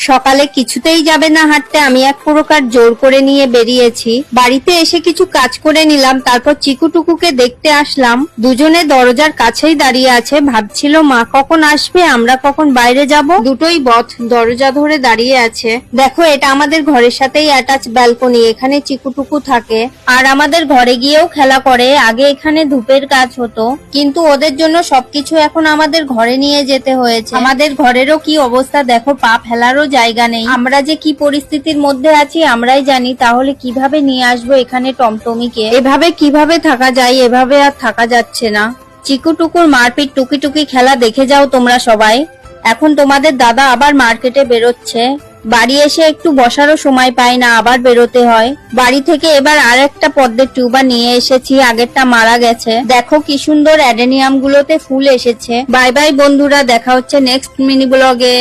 সকালে কিছুতেই যাবে না হাঁটতে, আমি এক প্রকার জোর করে নিয়ে বেরিয়েছি। বাড়িতে এসে কিছু কাজ করে নিলাম, তারপর চিকুটুকুকে দেখতে আসলাম। দুজনে দরজার কাছেই দাঁড়িয়ে আছে, ভাবছিল মা কখন আসবে, আমরা কখন বাইরে যাব। দুটোই বথ দরজা ধরে দাঁড়িয়ে আছে। দেখো, এটা আমাদের ঘরের সাথেই অ্যাটাচ ব্যালকনি, এখানে চিকুটুকু থাকে আর আমাদের ঘরে গিয়েও খেলা করে। আগে এখানে ধূপের কাজ হতো, কিন্তু ওদের জন্য সবকিছু এখন আমাদের ঘরে নিয়ে যেতে হয়েছে। আমাদের ঘরেরও কি অবস্থা দেখো, পা ফেলারও জায়গা নেই। আমরা যে কি পরিস্থিতির মধ্যে আছি আমরাই জানি। তাহলে কিভাবে নিয়ে আসবো এখানে টমটমিকে? এভাবে কিভাবে থাকা যায়? এভাবে আর থাকা যাচ্ছে না। চিকুটুকুর মারপিট টুকি টুকি খেলা দেখে যাও তোমরা সবাই। এখন তোমাদের দাদা আবার মার্কেটে বেরোচ্ছে। বাড়ি এসে একটু বসারও সময় পায় না, আবার বেরোতে হয়। বাড়ি থেকে এবার আর একটা পদ্মের টিউবার নিয়ে এসেছি, আগেরটা মারা গেছে। দেখো কি সুন্দর অ্যাডেনিয়াম গুলোতে ফুল এসেছে। বাই বাই বন্ধুরা, দেখা হচ্ছে নেক্সট মিনি ব্লগে।